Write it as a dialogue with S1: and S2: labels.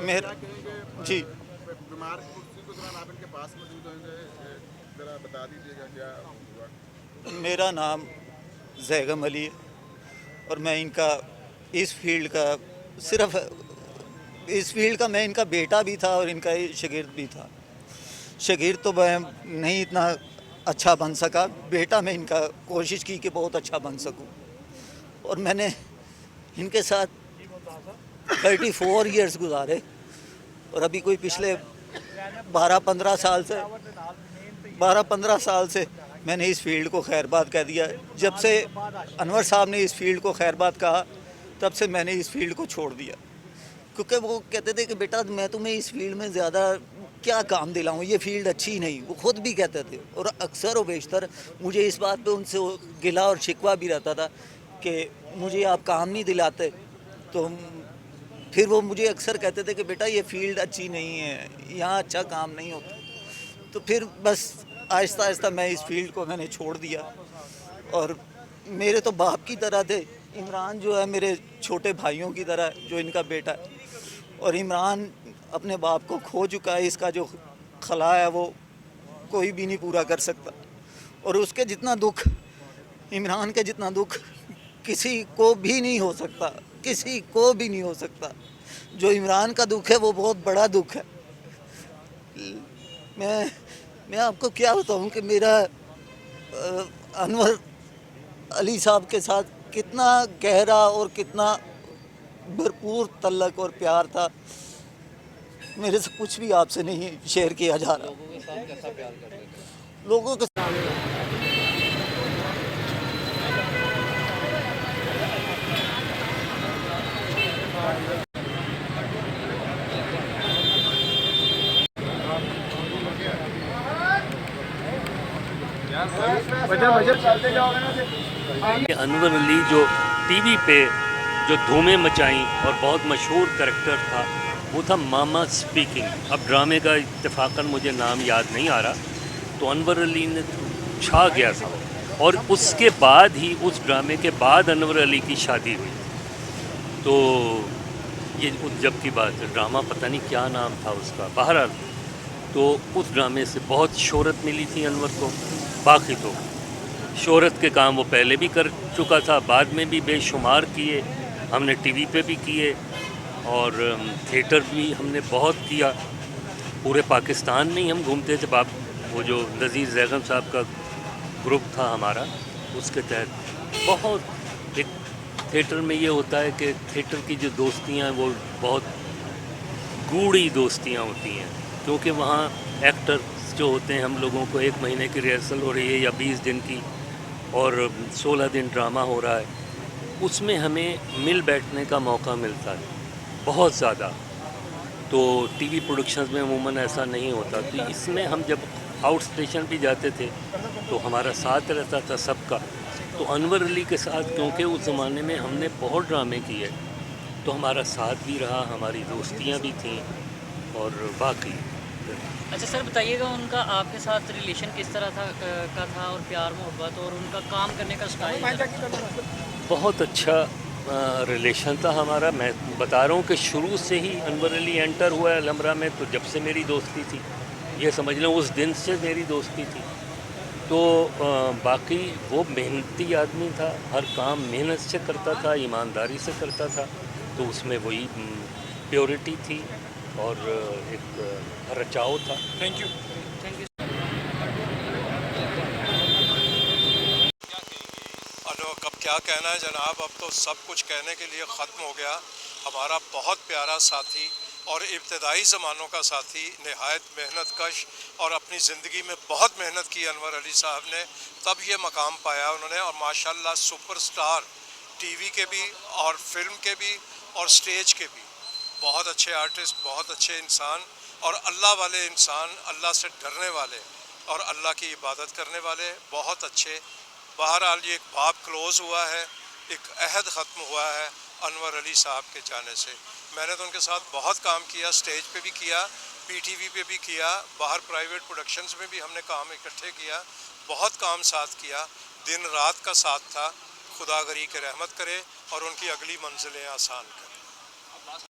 S1: मेरा जी
S2: बीमार कुर्सी के दौरान आप इनके पास मौजूद होंगे, जरा बता दीजिएगा क्या हुआ।
S1: मेरा नाम जैगम अली है और मैं इनका इस फील्ड का सिर्फ इस फील्ड का मैं इनका बेटा भी था और इनका शागिर्द भी था। शागिर्द तो मैं नहीं इतना अच्छा बन सका, बेटा मैं इनका कोशिश की कि बहुत अच्छा बन सकूं। और मैंने इनके साथ 34 इयर्स गुजारे और अभी कोई पिछले 12-15 साल से मैंने इस फील्ड को खैरबाद कह दिया। जब से अनवर साहब ने इस फील्ड को खैरबाद कहा तब से मैंने इस फील्ड को छोड़ दिया, क्योंकि वो कहते थे कि बेटा मैं तुम्हें इस फील्ड में ज़्यादा क्या काम दिलाऊं, ये फील्ड अच्छी नहीं। वो खुद भी कहते थे और अक्सर व बेशतर मुझे इस बात पे उनसे गिला और शिकवा भी रहता था कि मुझे आप काम नहीं दिलाते। तो फिर वो मुझे अक्सर कहते थे कि बेटा ये फील्ड अच्छी नहीं है, यहाँ अच्छा काम नहीं होता। तो फिर बस आहिस्ता आहिस्ता मैं इस फील्ड को मैंने छोड़ दिया। और मेरे तो बाप की तरह थे। इमरान जो है मेरे छोटे भाइयों की तरह, जो इनका बेटा है। और इमरान अपने बाप को खो चुका है, इसका जो खला है वो कोई भी नहीं पूरा कर सकता। और उसके जितना दुख, इमरान के जितना दुख किसी को भी नहीं हो सकता, किसी को भी नहीं हो सकता। जो इमरान का दुख है वो बहुत बड़ा दुख है। मैं आपको क्या बताऊं कि मेरा अनवर अली साहब के साथ कितना गहरा और कितना भरपूर तल्लक और प्यार था, मेरे से कुछ भी आपसे नहीं शेयर किया जा रहा। लोगों के साथ कैसा प्यार करते थे? लोगों के
S3: अनवर अली जो टीवी पे जो धूमें मचाई और बहुत मशहूर करैक्टर था वो था मामा स्पीकिंग। अब ड्रामे का इत्तेफाकन मुझे नाम याद नहीं आ रहा, तो अनवर अली ने छा गया था। और उसके बाद ही, उस ड्रामे के बाद अनवर अली की शादी हुई। तो ये उस जब की बात है, ड्रामा पता नहीं क्या नाम था उसका, बहरहाल तो उस ड्रामे से बहुत शोहरत मिली थी अनवर को। बाकी तो शोहरत के काम वो पहले भी कर चुका था, बाद में भी बेशुमार किए, हमने टीवी पे भी किए और थिएटर भी हमने बहुत किया। पूरे पाकिस्तान में ही हम घूमते थे। बाप वो जो नज़ीर जैगम साहब का ग्रुप था हमारा, उसके तहत बहुत एक थिएटर में ये होता है कि थिएटर की जो दोस्तियाँ हैं वो बहुत गूढ़ी दोस्तियाँ होती हैं, क्योंकि वहाँ एक्टर जो होते हैं, हम लोगों को 1 महीने की रिहर्सल हो रही है या 20 दिन की और 16 दिन ड्रामा हो रहा है, उसमें हमें मिल बैठने का मौका मिलता है बहुत ज़्यादा। तो टीवी प्रोडक्शंस में अमूमन ऐसा नहीं होता। तो इसमें हम जब आउट स्टेशन भी जाते थे तो हमारा साथ रहता था सबका। तो अनवर अली के साथ, क्योंकि उस ज़माने में हमने बहुत ड्रामे किए, तो हमारा साथ भी रहा, हमारी दोस्तियाँ भी थीं और बाकी।
S4: अच्छा सर, बताइएगा उनका आपके साथ रिलेशन किस तरह था और प्यार मोहब्बत और उनका काम करने का स्टाइल?
S3: बहुत अच्छा रिलेशन था हमारा। मैं बता रहा हूँ कि शुरू से ही अनवर अली एंटर हुआ है अलहमरा में, तो जब से मेरी दोस्ती थी, ये समझ लो उस दिन से मेरी दोस्ती थी। तो बाकी वो मेहनती आदमी था, हर काम मेहनत से करता था, ईमानदारी से करता था। तो उसमें वही प्योरिटी थी और एक रचाव था।
S4: Thank you.
S5: कब क्या कहना है जनाब, अब तो सब कुछ कहने के लिए ख़त्म हो गया। हमारा बहुत प्यारा साथी और इब्तदाई ज़मानों का साथी, नहायत मेहनत कश और अपनी ज़िंदगी में बहुत मेहनत की अनवर अली साहब ने, तब ये मकाम पाया उन्होंने। और माशाल्लाह सुपरस्टार टीवी के भी और फिल्म के भी और स्टेज के भी, बहुत अच्छे आर्टिस्ट, बहुत अच्छे इंसान और अल्लाह वाले इंसान, अल्लाह से डरने वाले और अल्लाह की इबादत करने वाले, बहुत अच्छे बहरहाल ये एक बाब क्लोज़ हुआ है, एक अहद ख़त्म हुआ है अनवर अली साहब के जाने से। मैंने तो उनके साथ बहुत काम किया, स्टेज पे भी किया, पीटीवी पे भी किया, बाहर प्राइवेट प्रोडक्शंस में भी हमने काम इकट्ठे किया, बहुत काम साथ किया, दिन रात का साथ था। खुदा गरी के रहमत करे और उनकी अगली मंजिलें आसान करे।